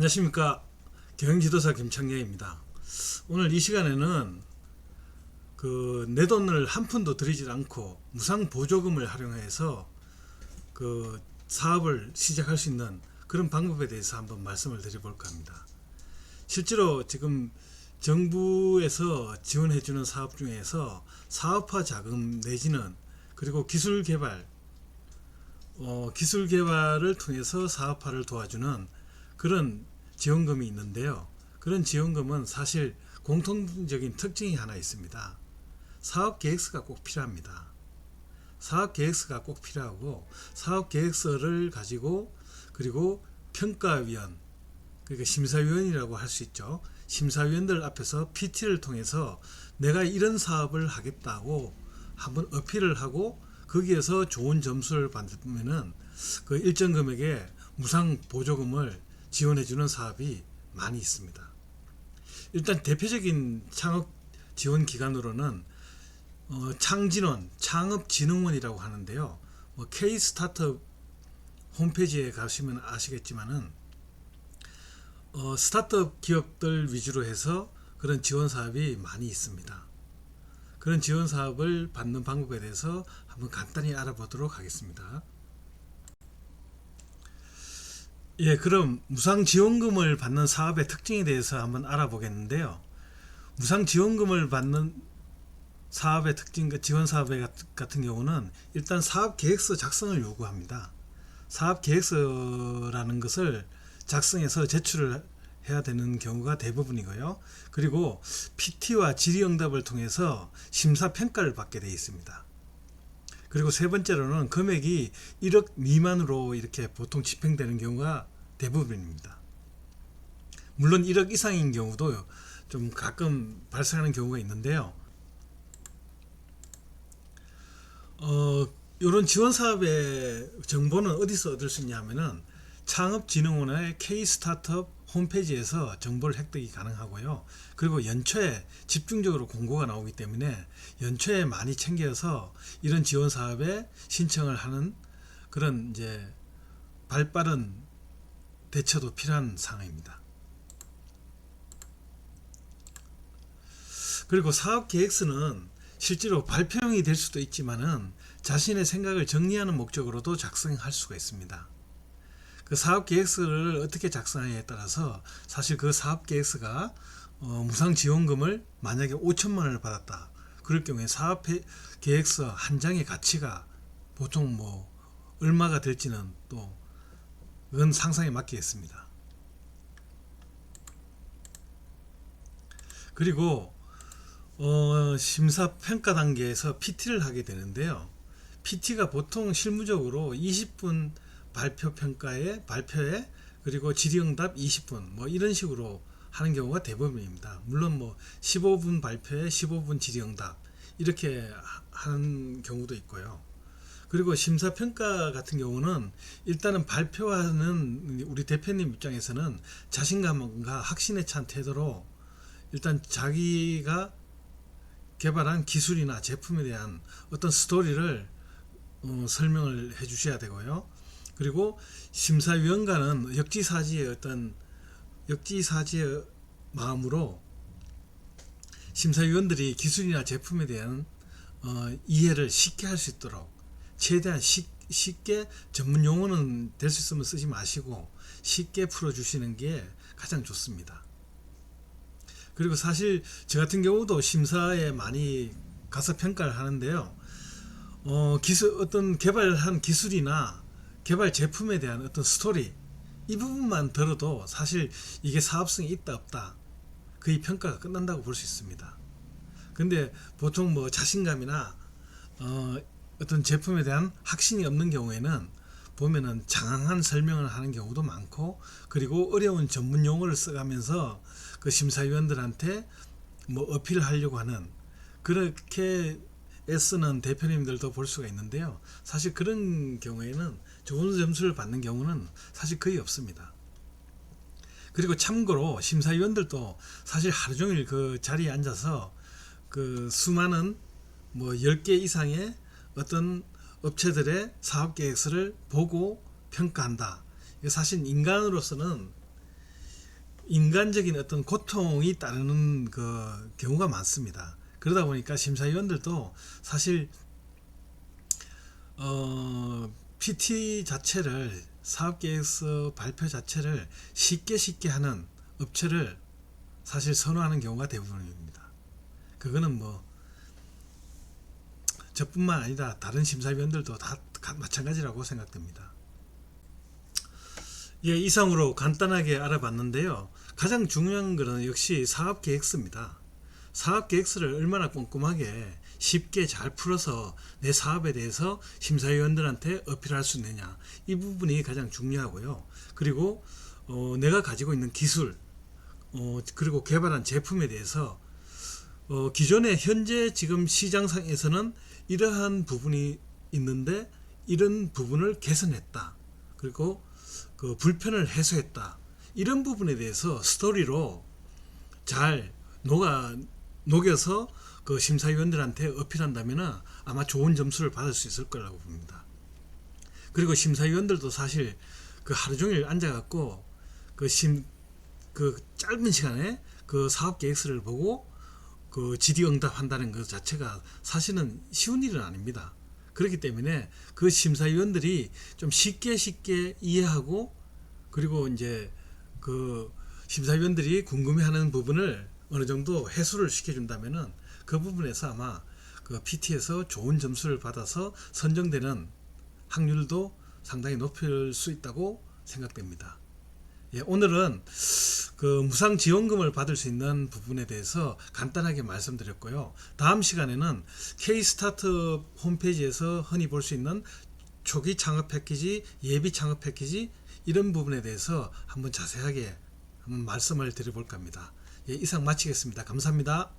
안녕하십니까. 경영지도사 김창렬입니다. 오늘 이 시간에는 내 돈을 한 푼도 들이지 않고 무상 보조금을 활용해서 사업을 시작할 수 있는 그런 방법에 대해서 한번 말씀을 드려볼까 합니다. 실제로 지금 정부에서 지원해주는 사업 중에서 사업화 자금 내지는 그리고 기술 개발을 통해서 사업화를 도와주는 그런 지원금이 있는데요. 그런 지원금은 사실 공통적인 특징이 하나 있습니다. 사업 계획서가 꼭 필요합니다. 사업 계획서가 꼭 필요하고, 사업 계획서를 가지고 그리고 평가위원, 그러니까 심사위원이라고 할 수 있죠. 심사위원들 앞에서 PT를 통해서 내가 이런 사업을 하겠다고 한번 어필을 하고 거기에서 좋은 점수를 받으면은 그 일정 금액의 무상 보조금을 지원해주는 사업이 많이 있습니다. 일단 대표적인 창업 지원 기관으로는 창진원, 창업진흥원이라고 하는데요. K-스타트업 홈페이지에 가시면 아시겠지만은 스타트업 기업들 위주로 해서 그런 지원 사업이 많이 있습니다. 그런 지원 사업을 받는 방법에 대해서 한번 간단히 알아보도록 하겠습니다. 예, 그럼 무상 지원금을 받는 사업의 특징에 대해서 한번 알아보겠는데요. 무상 지원금을 받는 사업의 특징, 지원 사업 같은 경우는 일단 사업 계획서 작성을 요구합니다. 사업 계획서라는 것을 작성해서 제출을 해야 되는 경우가 대부분이고요. 그리고 PT와 질의응답을 통해서 심사평가를 받게 되어 있습니다. 그리고 세 번째로는 금액이 1억 미만으로 이렇게 보통 집행되는 경우가 대부분입니다. 물론 1억 이상인 경우도 좀 가끔 발생하는 경우가 있는데요. 이런 지원 사업의 정보는 어디서 얻을 수 있냐 하면은 창업진흥원의 K-스타트업 홈페이지에서 정보를 획득이 가능하고요. 그리고 연초에 집중적으로 공고가 나오기 때문에 연초에 많이 챙겨서 이런 지원 사업에 신청을 하는 그런 이제 발빠른 대처도 필요한 상황입니다. 그리고 사업 계획서는 실제로 발표용이 될 수도 있지만은 자신의 생각을 정리하는 목적으로도 작성할 수가 있습니다. 그 사업 계획서를 어떻게 작성하냐에 따라서 사실 그 사업 계획서가 무상 지원금을 만약에 5천만 원을 받았다. 그럴 경우에 사업 계획서 한 장의 가치가 보통 얼마가 될지는 또 그건 상상에 맡기겠습니다. 그리고 심사 평가 단계에서 PT를 하게 되는데요. PT가 보통 실무적으로 20분 발표에 그리고 질의응답 20분 이런 식으로 하는 경우가 대부분입니다. 물론 15분 발표에 15분 질의응답 이렇게 하는 경우도 있고요. 그리고 심사평가 같은 경우는 일단은 발표하는 우리 대표님 입장에서는 자신감과 확신에 찬 태도로 일단 자기가 개발한 기술이나 제품에 대한 어떤 스토리를 설명을 해 주셔야 되고요. 그리고 심사위원과는 역지사지의 마음으로 심사위원들이 기술이나 제품에 대한 이해를 쉽게 할 수 있도록 최대한 쉽게 전문 용어는 될 수 있으면 쓰지 마시고 쉽게 풀어주시는 게 가장 좋습니다. 그리고 사실 저 같은 경우도 심사에 많이 가서 평가를 하는데요. 어떤 개발한 기술이나 개발 제품에 대한 어떤 스토리 이 부분만 들어도 사실 이게 사업성이 있다 없다 거의 평가가 끝난다고 볼 수 있습니다. 근데 보통 자신감이나 어떤 제품에 대한 확신이 없는 경우에는 보면은 장황한 설명을 하는 경우도 많고, 그리고 어려운 전문 용어를 써가면서 그 심사위원들한테 어필을 하려고 하는 그렇게 애쓰는 대표님들도 볼 수가 있는데요. 사실 그런 경우에는 좋은 점수를 받는 경우는 사실 거의 없습니다. 그리고 참고로 심사위원들도 사실 하루 종일 그 자리에 앉아서 그 수많은 10개 이상의 어떤 업체들의 사업 계획서를 보고 평가한다. 사실 인간으로서는 인간적인 어떤 고통이 따르는 그 경우가 많습니다. 그러다 보니까 심사위원들도 사실 PT 자체를 사업계획서 발표 자체를 쉽게 하는 업체를 사실 선호하는 경우가 대부분입니다. 그거는 뭐 저뿐만 아니라 다른 심사위원들도 다 마찬가지라고 생각됩니다. 예, 이상으로 간단하게 알아봤는데요. 가장 중요한 것은 역시 사업계획서입니다. 사업계획서를 얼마나 꼼꼼하게 쉽게 잘 풀어서 내 사업에 대해서 심사위원들한테 어필할 수 있느냐, 이 부분이 가장 중요하고요. 그리고 내가 가지고 있는 기술, 그리고 개발한 제품에 대해서 기존에 현재 지금 시장상에서는 이러한 부분이 있는데 이런 부분을 개선했다, 그리고 그 불편을 해소했다, 이런 부분에 대해서 스토리로 잘 녹여서 그 심사위원들한테 어필한다면 아마 좋은 점수를 받을 수 있을 거라고 봅니다. 그리고 심사위원들도 사실 그 하루 종일 앉아갖고 그 짧은 시간에 그 사업 계획서를 보고 그 질의응답 한다는 것 자체가 사실은 쉬운 일은 아닙니다. 그렇기 때문에 그 심사위원들이 좀 쉽게 이해하고, 그리고 이제 그 심사위원들이 궁금해하는 부분을 어느 정도 해소를 시켜준다면은 그 부분에서 아마 그 PT에서 좋은 점수를 받아서 선정되는 확률도 상당히 높일 수 있다고 생각됩니다. 예, 오늘은 그 무상지원금을 받을 수 있는 부분에 대해서 간단하게 말씀드렸고요. 다음 시간에는 K-스타트업 홈페이지에서 흔히 볼 수 있는 초기 창업 패키지, 예비 창업 패키지, 이런 부분에 대해서 한번 자세하게 한번 말씀을 드려볼까 합니다. 예, 이상 마치겠습니다. 감사합니다.